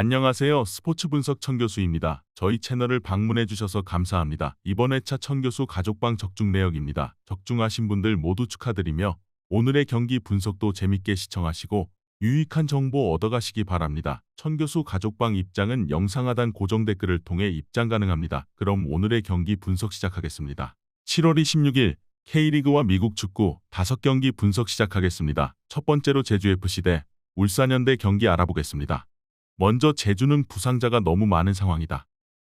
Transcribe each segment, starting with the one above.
안녕하세요. 스포츠 분석 천교수입니다. 저희 채널을 방문해 주셔서 감사합니다. 이번 회차 천교수 가족방 적중 내역입니다. 적중하신 분들 모두 축하드리며 오늘의 경기 분석도 재밌게 시청하시고 유익한 정보 얻어가시기 바랍니다. 천교수 가족방 입장은 영상 하단 고정 댓글을 통해 입장 가능합니다. 그럼 오늘의 경기 분석 시작하겠습니다. 7월 26일 K리그와 미국 축구 5경기 분석 시작하겠습니다. 첫 번째로 제주FC 대 울산현대 경기 알아보겠습니다. 먼저 제주는 부상자가 너무 많은 상황이다.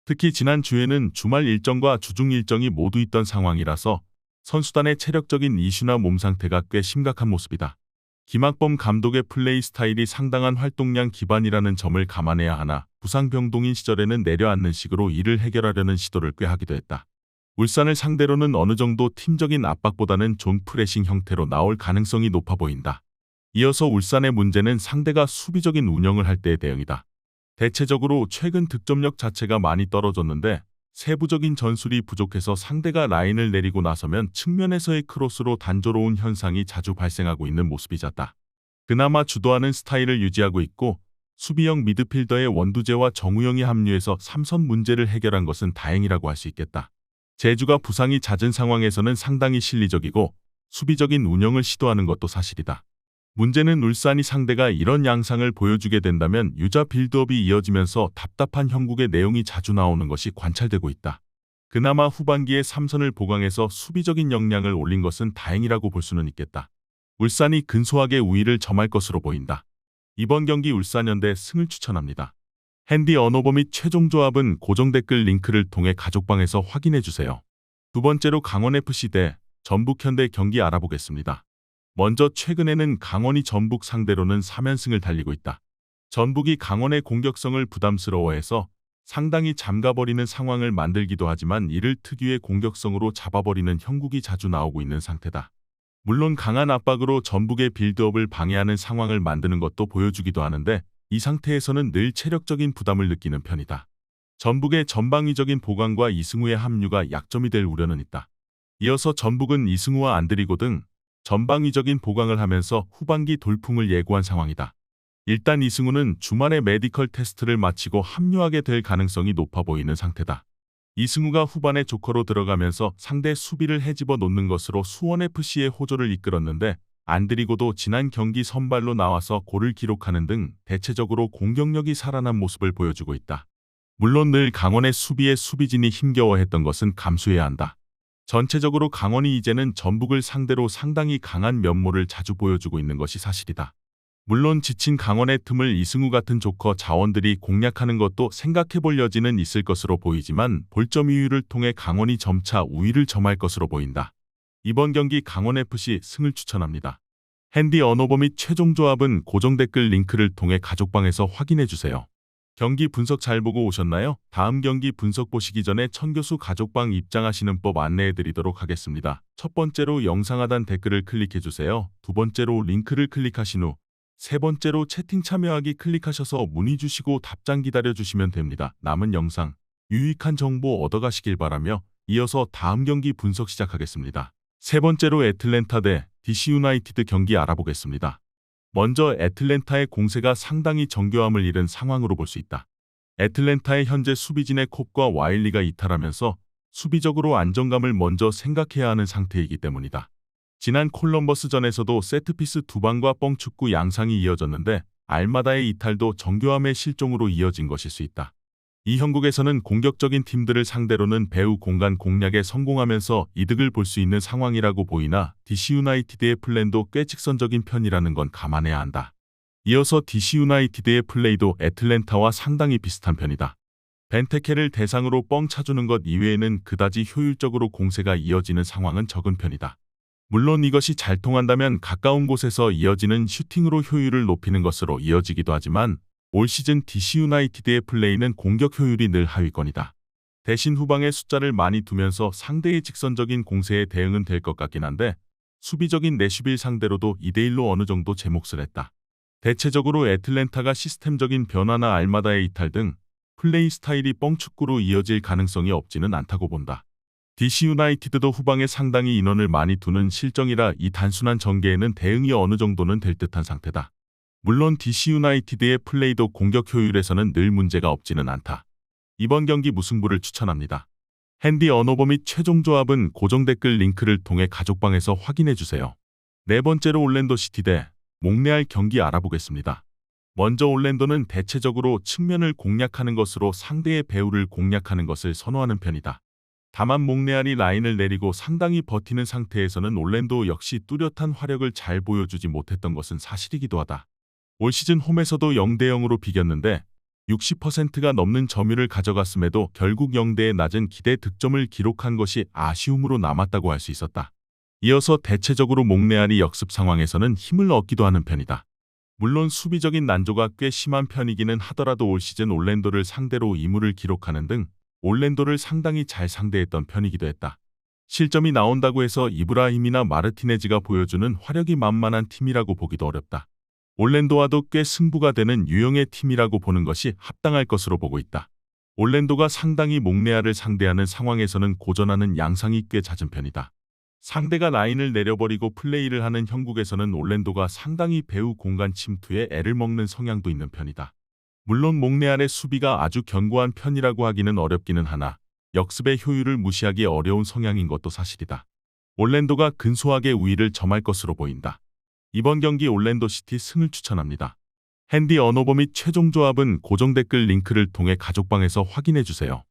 특히 지난주에는 주말 일정과 주중 일정이 모두 있던 상황이라서 선수단의 체력적인 이슈나 몸 상태가 꽤 심각한 모습이다. 김학범 감독의 플레이 스타일이 상당한 활동량 기반이라는 점을 감안해야 하나 부상 병동인 시절에는 내려앉는 식으로 이를 해결하려는 시도를 꽤 하기도 했다. 울산을 상대로는 어느 정도 팀적인 압박보다는 존 프레싱 형태로 나올 가능성이 높아 보인다. 이어서 울산의 문제는 상대가 수비적인 운영을 할 때의 대응이다. 대체적으로 최근 득점력 자체가 많이 떨어졌는데 세부적인 전술이 부족해서 상대가 라인을 내리고 나서면 측면에서의 크로스로 단조로운 현상이 자주 발생하고 있는 모습이 잦다. 그나마 주도하는 스타일을 유지하고 있고 수비형 미드필더의 원두재와 정우영이 합류해서 삼선 문제를 해결한 것은 다행이라고 할 수 있겠다. 제주가 부상이 잦은 상황에서는 상당히 실리적이고 수비적인 운영을 시도하는 것도 사실이다. 문제는 울산이 상대가 이런 양상을 보여주게 된다면 유자 빌드업이 이어지면서 답답한 형국의 내용이 자주 나오는 것이 관찰되고 있다. 그나마 후반기에 삼선을 보강해서 수비적인 역량을 올린 것은 다행이라고 볼 수는 있겠다. 울산이 근소하게 우위를 점할 것으로 보인다. 이번 경기 울산현대 승을 추천합니다. 핸디 언어버 및 최종 조합은 고정 댓글 링크를 통해 가족방에서 확인해주세요. 두 번째로 강원FC 대 전북현대 경기 알아보겠습니다. 먼저 최근에는 강원이 전북 상대로는 3연승을 달리고 있다. 전북이 강원의 공격성을 부담스러워해서 상당히 잠가버리는 상황을 만들기도 하지만 이를 특유의 공격성으로 잡아버리는 형국이 자주 나오고 있는 상태다. 물론 강한 압박으로 전북의 빌드업을 방해하는 상황을 만드는 것도 보여주기도 하는데 이 상태에서는 늘 체력적인 부담을 느끼는 편이다. 전북의 전방위적인 보강과 이승우의 합류가 약점이 될 우려는 있다. 이어서 전북은 이승우와 안드리고 등 전방위적인 보강을 하면서 후반기 돌풍을 예고한 상황이다. 일단 이승우는 주말에 메디컬 테스트를 마치고 합류하게 될 가능성이 높아 보이는 상태다. 이승우가 후반에 조커로 들어가면서 상대 수비를 헤집어 놓는 것으로 수원FC의 호조를 이끌었는데 안드리고도 지난 경기 선발로 나와서 골을 기록하는 등 대체적으로 공격력이 살아난 모습을 보여주고 있다. 물론 늘 강원의 수비에 수비진이 힘겨워했던 것은 감수해야 한다. 전체적으로 강원이 이제는 전북을 상대로 상당히 강한 면모를 자주 보여주고 있는 것이 사실이다. 물론 지친 강원의 틈을 이승우 같은 조커 자원들이 공략하는 것도 생각해볼 여지는 있을 것으로 보이지만 볼점 이유를 통해 강원이 점차 우위를 점할 것으로 보인다. 이번 경기 강원FC 승을 추천합니다. 핸디 언어버 및 최종 조합은 고정 댓글 링크를 통해 가족방에서 확인해주세요. 경기 분석 잘 보고 오셨나요? 다음 경기 분석 보시기 전에 천교수 가족방 입장하시는 법 안내해드리도록 하겠습니다. 첫 번째로 영상 하단 댓글을 클릭해주세요. 두 번째로 링크를 클릭하신 후 세 번째로 채팅 참여하기 클릭하셔서 문의 주시고 답장 기다려주시면 됩니다. 남은 영상 유익한 정보 얻어가시길 바라며 이어서 다음 경기 분석 시작하겠습니다. 세 번째로 애틀랜타 대 DC 유나이티드 경기 알아보겠습니다. 먼저 애틀랜타의 공세가 상당히 정교함을 잃은 상황으로 볼 수 있다. 애틀랜타의 현재 수비진의 콥과 와일리가 이탈하면서 수비적으로 안정감을 먼저 생각해야 하는 상태이기 때문이다. 지난 콜럼버스전에서도 세트피스 두방과 뻥축구 양상이 이어졌는데 알마다의 이탈도 정교함의 실종으로 이어진 것일 수 있다. 이 형국에서는 공격적인 팀들을 상대로는 배후 공간 공략에 성공하면서 이득을 볼 수 있는 상황이라고 보이나 DC 유나이티드의 플랜도 꽤 직선적인 편이라는 건 감안해야 한다. 이어서 DC 유나이티드의 플레이도 애틀랜타와 상당히 비슷한 편이다. 벤테케를 대상으로 뻥 차주는 것 이외에는 그다지 효율적으로 공세가 이어지는 상황은 적은 편이다. 물론 이것이 잘 통한다면 가까운 곳에서 이어지는 슈팅으로 효율을 높이는 것으로 이어지기도 하지만 올 시즌 DC 유나이티드의 플레이는 공격 효율이 늘 하위권이다. 대신 후방에 숫자를 많이 두면서 상대의 직선적인 공세에 대응은 될 것 같긴 한데 수비적인 내슈빌 상대로도 2대1로 어느 정도 제 몫을 했다. 대체적으로 애틀랜타가 시스템적인 변화나 알마다의 이탈 등 플레이 스타일이 뻥축구로 이어질 가능성이 없지는 않다고 본다. DC 유나이티드도 후방에 상당히 인원을 많이 두는 실정이라 이 단순한 전개에는 대응이 어느 정도는 될 듯한 상태다. 물론 DC 유나이티드의 플레이도 공격 효율에서는 늘 문제가 없지는 않다. 이번 경기 무승부를 추천합니다. 핸디 언어버 및 최종 조합은 고정 댓글 링크를 통해 가족방에서 확인해주세요. 네 번째로 올랜도 시티 대 몽레알 경기 알아보겠습니다. 먼저 올랜도는 대체적으로 측면을 공략하는 것으로 상대의 배후를 공략하는 것을 선호하는 편이다. 다만 몽레알이 라인을 내리고 상당히 버티는 상태에서는 올랜도 역시 뚜렷한 화력을 잘 보여주지 못했던 것은 사실이기도 하다. 올 시즌 홈에서도 0대 0으로 비겼는데 60%가 넘는 점유를 가져갔음에도 결국 0대의 낮은 기대 득점을 기록한 것이 아쉬움으로 남았다고 할 수 있었다. 이어서 대체적으로 몽레알이 역습 상황에서는 힘을 얻기도 하는 편이다. 물론 수비적인 난조가 꽤 심한 편이기는 하더라도 올 시즌 올랜도를 상대로 이무를 기록하는 등 올랜도를 상당히 잘 상대했던 편이기도 했다. 실점이 나온다고 해서 이브라힘이나 마르티네즈가 보여주는 화력이 만만한 팀이라고 보기도 어렵다. 올랜도와도 꽤 승부가 되는 유형의 팀이라고 보는 것이 합당할 것으로 보고 있다. 올랜도가 상당히 몽레알을 상대하는 상황에서는 고전하는 양상이 꽤 잦은 편이다. 상대가 라인을 내려버리고 플레이를 하는 형국에서는 올랜도가 상당히 배후 공간 침투에 애를 먹는 성향도 있는 편이다. 물론 몽레알의 수비가 아주 견고한 편이라고 하기는 어렵기는 하나 역습의 효율을 무시하기 어려운 성향인 것도 사실이다. 올랜도가 근소하게 우위를 점할 것으로 보인다. 이번 경기 올랜도 시티 승을 추천합니다. 핸디 언어버 및 최종 조합은 고정 댓글 링크를 통해 가족방에서 확인해주세요.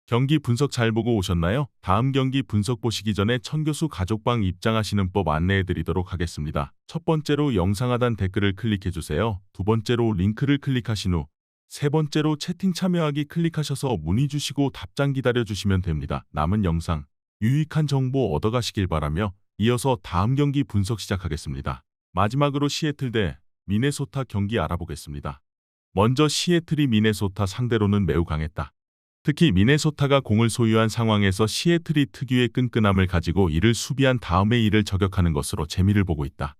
경기 분석 잘 보고 오셨나요? 다음 경기 분석 보시기 전에 천교수 가족방 입장하시는 법 안내해드리도록 하겠습니다. 첫 번째로 영상 하단 댓글을 클릭해주세요. 두 번째로 링크를 클릭하신 후 세 번째로 채팅 참여하기 클릭하셔서 문의 주시고 답장 기다려주시면 됩니다. 남은 영상 유익한 정보 얻어가시길 바라며 이어서 다음 경기 분석 시작하겠습니다. 마지막으로 시애틀 대 미네소타 경기 알아보겠습니다. 먼저 시애틀이 미네소타 상대로는 매우 강했다. 특히 미네소타가 공을 소유한 상황에서 시애틀이 특유의 끈끈함을 가지고 이를 수비한 다음에 이를 저격하는 것으로 재미를 보고 있다.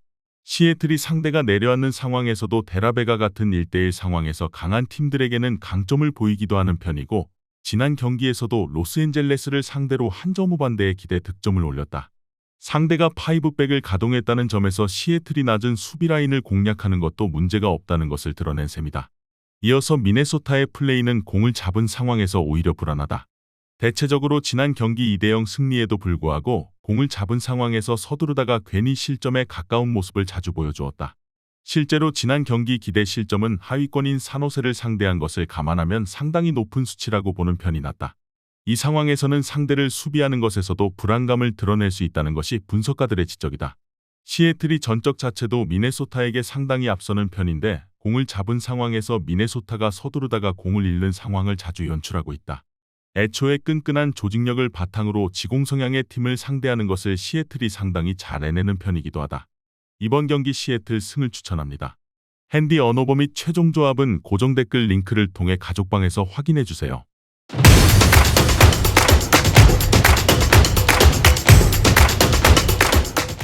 시애틀이 상대가 내려앉는 상황에서도 데라베가 같은 1대1 상황에서 강한 팀들에게는 강점을 보이기도 하는 편이고 지난 경기에서도 로스앤젤레스를 상대로 한 점 후반대의 기대 득점을 올렸다. 상대가 파이브백을 가동했다는 점에서 시애틀이 낮은 수비 라인을 공략하는 것도 문제가 없다는 것을 드러낸 셈이다. 이어서 미네소타의 플레이는 공을 잡은 상황에서 오히려 불안하다. 대체적으로 지난 경기 2대 0 승리에도 불구하고 공을 잡은 상황에서 서두르다가 괜히 실점에 가까운 모습을 자주 보여주었다. 실제로 지난 경기 기대 실점은 하위권인 산호세를 상대한 것을 감안하면 상당히 높은 수치라고 보는 편이 낫다. 이 상황에서는 상대를 수비하는 것에서도 불안감을 드러낼 수 있다는 것이 분석가들의 지적이다. 시애틀이 전적 자체도 미네소타에게 상당히 앞서는 편인데 공을 잡은 상황에서 미네소타가 서두르다가 공을 잃는 상황을 자주 연출하고 있다. 애초에 끈끈한 조직력을 바탕으로 지공 성향의 팀을 상대하는 것을 시애틀이 상당히 잘 해내는 편이기도 하다. 이번 경기 시애틀 승을 추천합니다. 핸디 언어버 및 최종 조합은 고정 댓글 링크를 통해 가족방에서 확인해주세요.